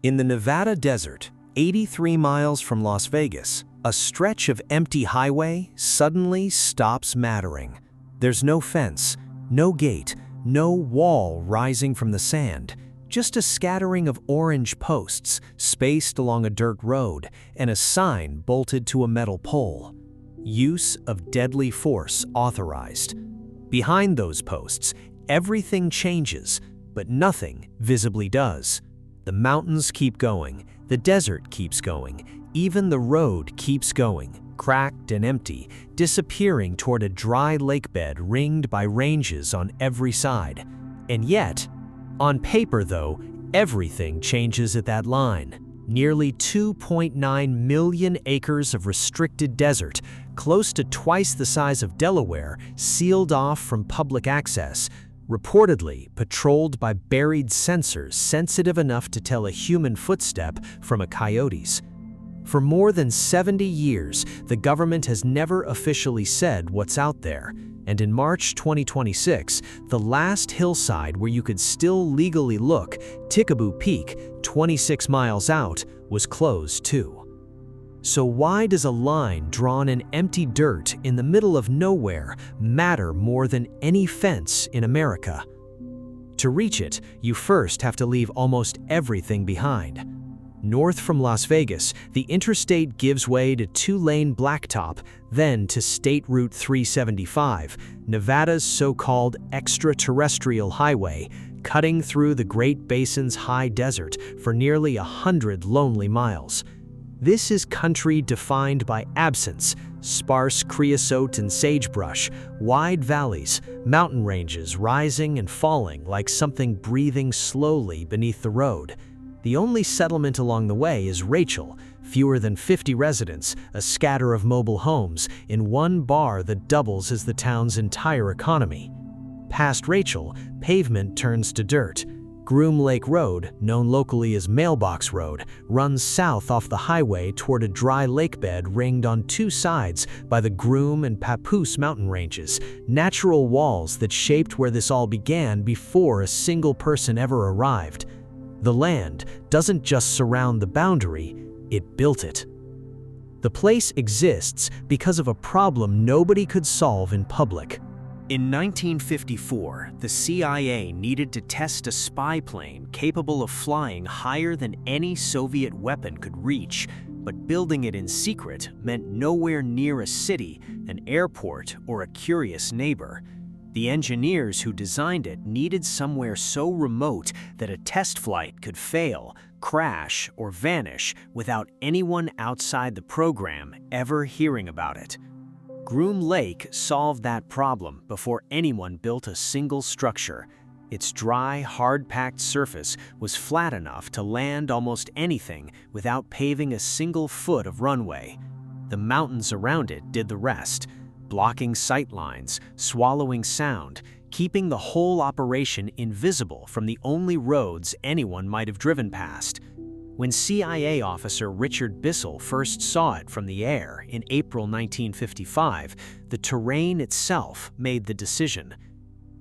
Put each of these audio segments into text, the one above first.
In the Nevada desert, 83 miles from Las Vegas, a stretch of empty highway suddenly stops mattering. There's no fence, no gate, no wall rising from the sand, just a scattering of orange posts spaced along a dirt road and a sign bolted to a metal pole. Use of deadly force authorized. Behind those posts, everything changes, but nothing visibly does. The mountains keep going, the desert keeps going, even the road keeps going, cracked and empty, disappearing toward a dry lake bed ringed by ranges on every side. And yet, on paper though, everything changes at that line. Nearly 2.9 million acres of restricted desert, close to twice the size of Delaware, sealed off from public access, reportedly patrolled by buried sensors sensitive enough to tell a human footstep from a coyote's. For more than 70 years, the government has never officially said what's out there, and in March 2026, the last hillside where you could still legally look, Tickaboo Peak, 26 miles out, was closed too. So why does a line drawn in empty dirt in the middle of nowhere matter more than any fence in America? To reach it, you first have to leave almost everything behind. North from Las Vegas, the interstate gives way to two-lane blacktop, then to State Route 375, Nevada's so-called Extraterrestrial Highway, cutting through the Great Basin's high desert for nearly 100 lonely miles. This is country defined by absence, sparse creosote and sagebrush, wide valleys, mountain ranges rising and falling like something breathing slowly beneath the road. The only settlement along the way is Rachel, fewer than 50 residents, a scatter of mobile homes, in one bar that doubles as the town's entire economy. Past Rachel, pavement turns to dirt. Groom Lake Road, known locally as Mailbox Road, runs south off the highway toward a dry lake bed ringed on two sides by the Groom and Papoose mountain ranges, natural walls that shaped where this all began before a single person ever arrived. The land doesn't just surround the boundary, it built it. The place exists because of a problem nobody could solve in public. In 1954, the CIA needed to test a spy plane capable of flying higher than any Soviet weapon could reach, but building it in secret meant nowhere near a city, an airport, or a curious neighbor. The engineers who designed it needed somewhere so remote that a test flight could fail, crash, or vanish without anyone outside the program ever hearing about it. Groom Lake solved that problem before anyone built a single structure. Its dry, hard-packed surface was flat enough to land almost anything without paving a single foot of runway. The mountains around it did the rest, blocking sight lines, swallowing sound, keeping the whole operation invisible from the only roads anyone might have driven past. When CIA officer Richard Bissell first saw it from the air in April 1955, the terrain itself made the decision.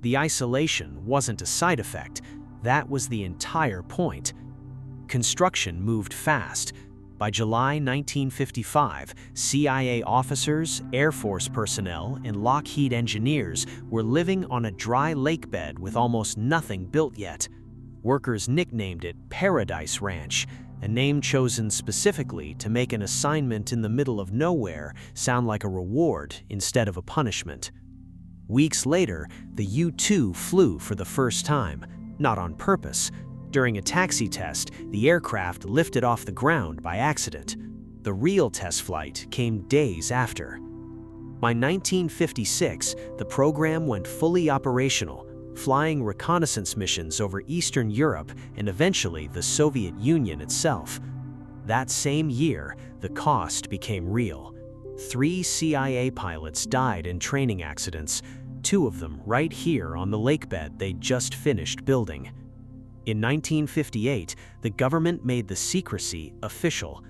The isolation wasn't a side effect, that was the entire point. Construction moved fast. By July 1955, CIA officers, Air Force personnel, and Lockheed engineers were living on a dry lake bed with almost nothing built yet. Workers nicknamed it Paradise Ranch, a name chosen specifically to make an assignment in the middle of nowhere sound like a reward instead of a punishment. Weeks later, the U-2 flew for the first time, not on purpose. During a taxi test, the aircraft lifted off the ground by accident. The real test flight came days after. By 1956, the program went fully operational, flying reconnaissance missions over Eastern Europe and eventually the Soviet Union itself. That same year, the cost became real. 3 CIA pilots died in training accidents, 2 of them right here on the lakebed they just finished building. In 1958, the government made the secrecy official.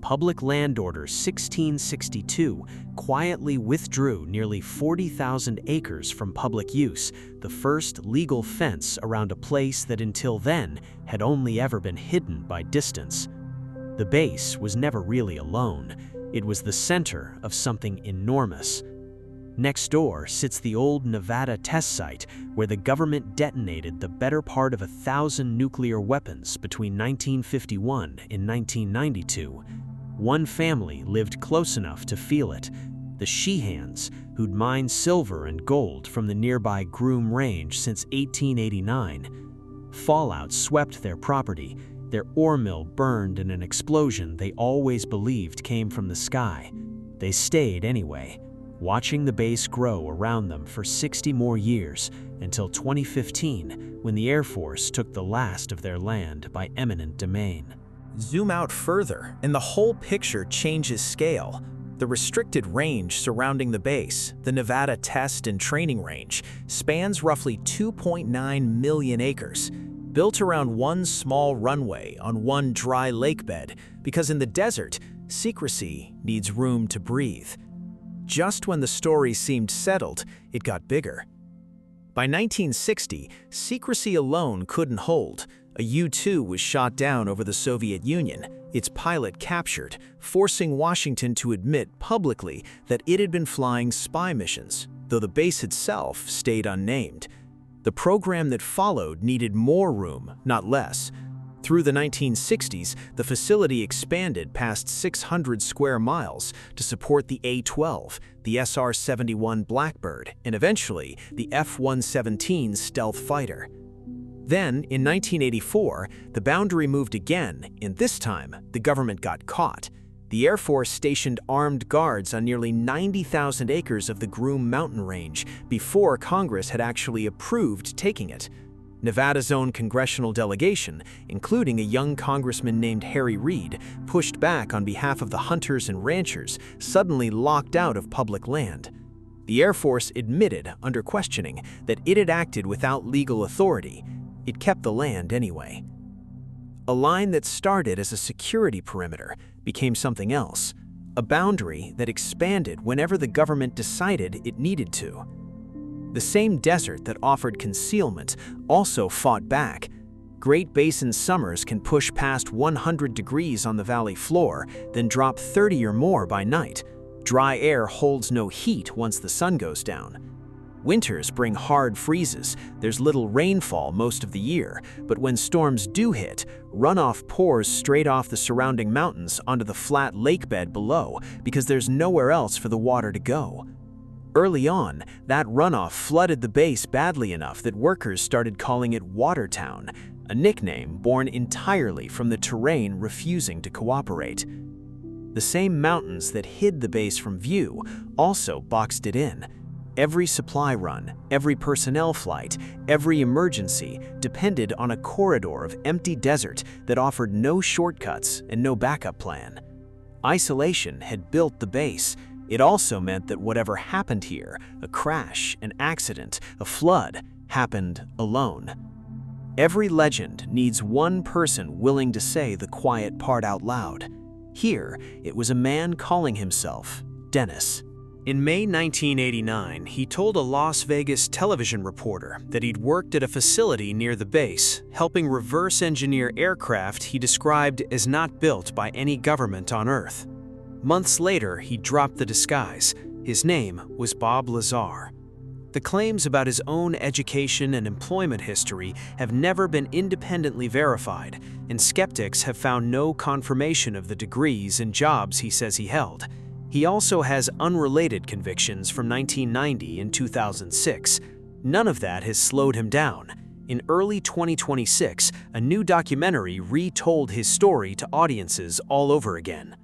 Public Land Order 1662 quietly withdrew nearly 40,000 acres from public use, the first legal fence around a place that until then had only ever been hidden by distance. The base was never really alone. It was the center of something enormous. Next door sits the old Nevada test site where the government detonated the better part of 1,000 nuclear weapons between 1951 and 1992. One family lived close enough to feel it, the Sheehans, who'd mined silver and gold from the nearby Groom Range since 1889. Fallout swept their property. Their ore mill burned in an explosion they always believed came from the sky. They stayed anyway, watching the base grow around them for 60 more years until 2015, when the Air Force took the last of their land by eminent domain. Zoom out further, and the whole picture changes scale. The restricted range surrounding the base, the Nevada Test and Training Range, spans roughly 2.9 million acres, built around one small runway on one dry lake bed, because in the desert, secrecy needs room to breathe. Just when the story seemed settled, it got bigger. By 1960, secrecy alone couldn't hold. A U-2 was shot down over the Soviet Union, its pilot captured, forcing Washington to admit publicly that it had been flying spy missions, though the base itself stayed unnamed. The program that followed needed more room, not less. Through the 1960s, the facility expanded past 600 square miles to support the A-12, the SR-71 Blackbird, and eventually the F-117 stealth fighter. Then, in 1984, the boundary moved again, and this time, the government got caught. The Air Force stationed armed guards on nearly 90,000 acres of the Groom Mountain Range before Congress had actually approved taking it. Nevada's own congressional delegation, including a young congressman named Harry Reid, pushed back on behalf of the hunters and ranchers suddenly locked out of public land. The Air Force admitted, under questioning, that it had acted without legal authority. It kept the land anyway. A line that started as a security perimeter became something else, a boundary that expanded whenever the government decided it needed to. The same desert that offered concealment also fought back. Great Basin summers can push past 100 degrees on the valley floor, then drop 30 or more by night. Dry air holds no heat once the sun goes down. Winters bring hard freezes. There's little rainfall most of the year, but when storms do hit, runoff pours straight off the surrounding mountains onto the flat lake bed below because there's nowhere else for the water to go. Early on, that runoff flooded the base badly enough that workers started calling it Watertown, a nickname born entirely from the terrain refusing to cooperate. The same mountains that hid the base from view also boxed it in. Every supply run, every personnel flight, every emergency depended on a corridor of empty desert that offered no shortcuts and no backup plan. Isolation had built the base. It also meant that whatever happened here, a crash, an accident, a flood, happened alone. Every legend needs one person willing to say the quiet part out loud. Here, it was a man calling himself Dennis. In May 1989, he told a Las Vegas television reporter that he'd worked at a facility near the base, helping reverse engineer aircraft he described as not built by any government on Earth. Months later, he dropped the disguise. His name was Bob Lazar. The claims about his own education and employment history have never been independently verified, and skeptics have found no confirmation of the degrees and jobs he says he held. He also has unrelated convictions from 1990 and 2006. None of that has slowed him down. In early 2026, a new documentary retold his story to audiences all over again.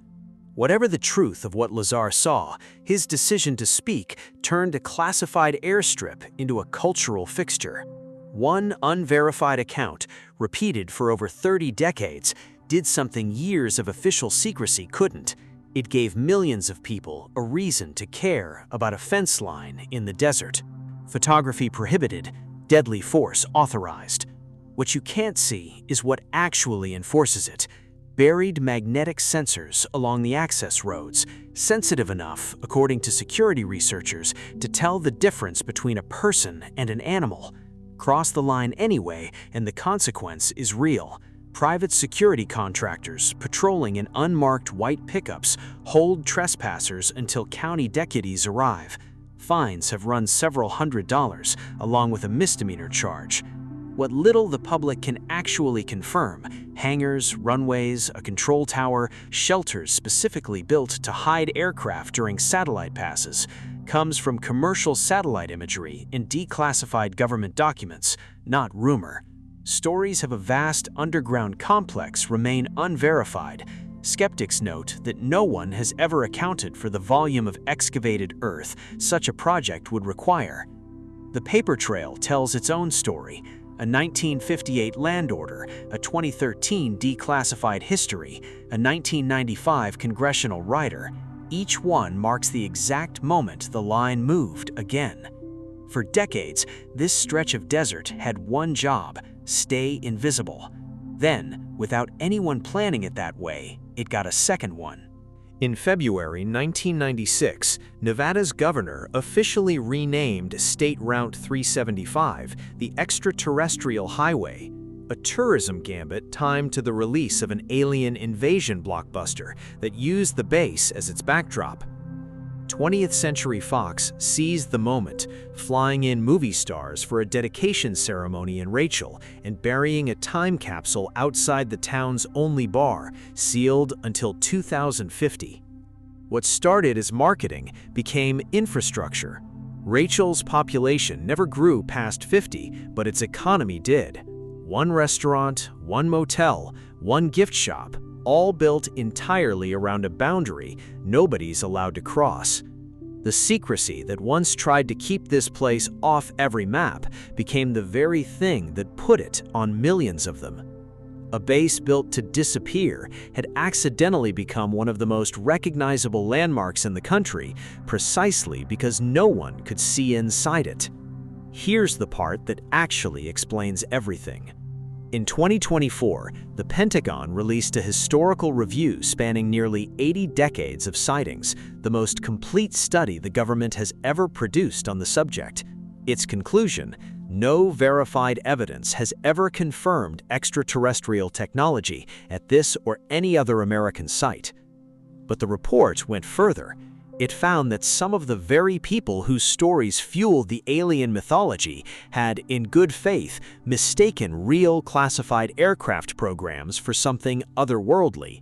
Whatever the truth of what Lazar saw, his decision to speak turned a classified airstrip into a cultural fixture. One unverified account, repeated for over 30 decades, did something years of official secrecy couldn't. It gave millions of people a reason to care about a fence line in the desert. Photography prohibited, deadly force authorized. What you can't see is what actually enforces it. buried magnetic sensors along the access roads, sensitive enough, according to security researchers, to tell the difference between a person and an animal. Cross the line anyway, and the consequence is real. Private security contractors patrolling in unmarked white pickups hold trespassers until county deputies arrive. Fines have run several $100s, along with a misdemeanor charge. What little the public can actually confirm, hangars, runways, a control tower, shelters specifically built to hide aircraft during satellite passes, comes from commercial satellite imagery in declassified government documents, not rumor. Stories of a vast underground complex remain unverified. Skeptics note that no one has ever accounted for the volume of excavated earth such a project would require. The paper trail tells its own story: a 1958 land order, a 2013 declassified history, a 1995 congressional rider. Each one marks the exact moment the line moved again. For decades, this stretch of desert had one job: stay invisible. Then, without anyone planning it that way, it got a second one. In February 1996, Nevada's governor officially renamed State Route 375 the Extraterrestrial Highway, a tourism gambit timed to the release of an alien invasion blockbuster that used the base as its backdrop. 20th Century Fox seized the moment, flying in movie stars for a dedication ceremony in Rachel and burying a time capsule outside the town's only bar, sealed until 2050. What started as marketing became infrastructure. Rachel's population never grew past 50, but its economy did. One restaurant, one motel, one gift shop, all built entirely around a boundary nobody's allowed to cross. The secrecy that once tried to keep this place off every map became the very thing that put it on millions of them. A base built to disappear had accidentally become one of the most recognizable landmarks in the country precisely because no one could see inside it. Here's the part that actually explains everything. In 2024, the Pentagon released a historical review spanning nearly 80 decades of sightings, the most complete study the government has ever produced on the subject. Its conclusion: no verified evidence has ever confirmed extraterrestrial technology at this or any other American site. But the report went further. It found that some of the very people whose stories fueled the alien mythology had, in good faith, mistaken real classified aircraft programs for something otherworldly.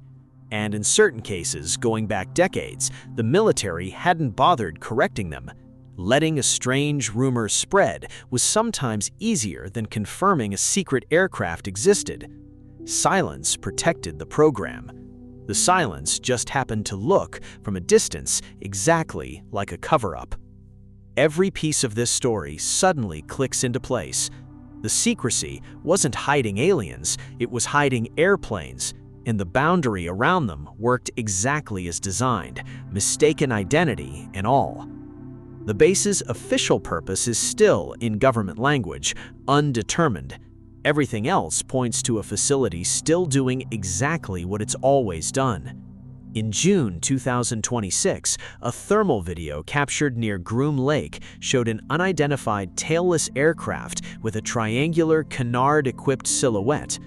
And in certain cases, going back decades, the military hadn't bothered correcting them. Letting a strange rumor spread was sometimes easier than confirming a secret aircraft existed. Silence protected the program. The silence just happened to look, from a distance, exactly like a cover-up. Every piece of this story suddenly clicks into place. The secrecy wasn't hiding aliens, it was hiding airplanes, and the boundary around them worked exactly as designed, mistaken identity and all. The base's official purpose is still, in government language, undetermined. Everything else points to a facility still doing exactly what it's always done. In June 2026, a thermal video captured near Groom Lake showed an unidentified tailless aircraft with a triangular canard-equipped silhouette.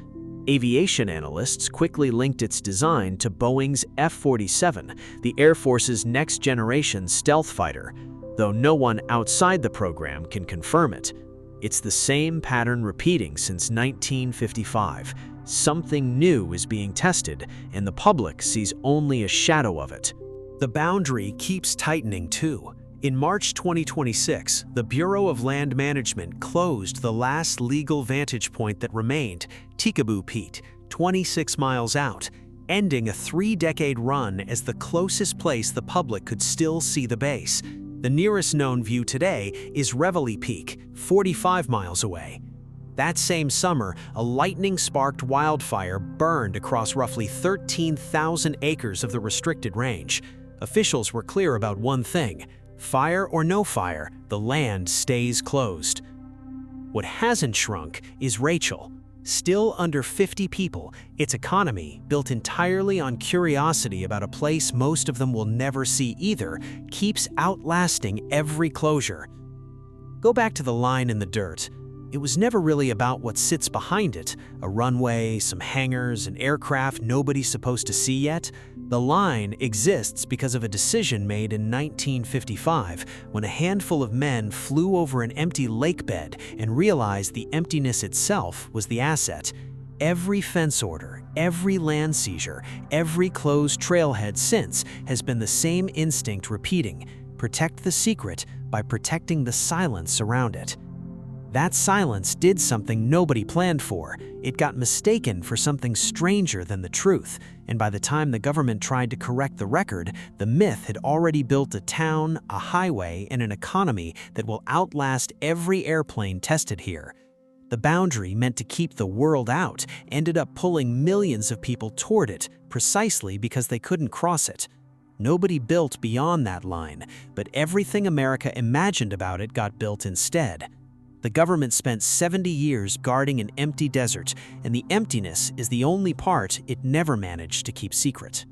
Aviation analysts quickly linked its design to Boeing's F-47, the Air Force's next-generation stealth fighter, though no one outside the program can confirm it. It's the same pattern repeating since 1955. Something new is being tested, and the public sees only a shadow of it. The boundary keeps tightening too. In March 2026, the Bureau of Land Management closed the last legal vantage point that remained, Tikaboo Peak, 26 miles out, ending a 3-decade run as the closest place the public could still see the base. The nearest known view today is Reveille Peak, 45 miles away. That same summer, a lightning-sparked wildfire burned across roughly 13,000 acres of the restricted range. Officials were clear about one thing: fire or no fire, the land stays closed. What hasn't shrunk is Rachel. Still under 50 people, its economy, built entirely on curiosity about a place most of them will never see either, keeps outlasting every closure. Go back to the line in the dirt. It was never really about what sits behind it, a runway, some hangars, an aircraft nobody's supposed to see yet. The line exists because of a decision made in 1955 when a handful of men flew over an empty lake bed and realized the emptiness itself was the asset. Every fence order, every land seizure, every closed trailhead since has been the same instinct repeating: protect the secret by protecting the silence around it. That silence did something nobody planned for. It got mistaken for something stranger than the truth, and by the time the government tried to correct the record, the myth had already built a town, a highway, and an economy that will outlast every airplane tested here. The boundary meant to keep the world out ended up pulling millions of people toward it precisely because they couldn't cross it. Nobody built beyond that line, but everything America imagined about it got built instead. The government spent 70 years guarding an empty desert, and the emptiness is the only part it never managed to keep secret.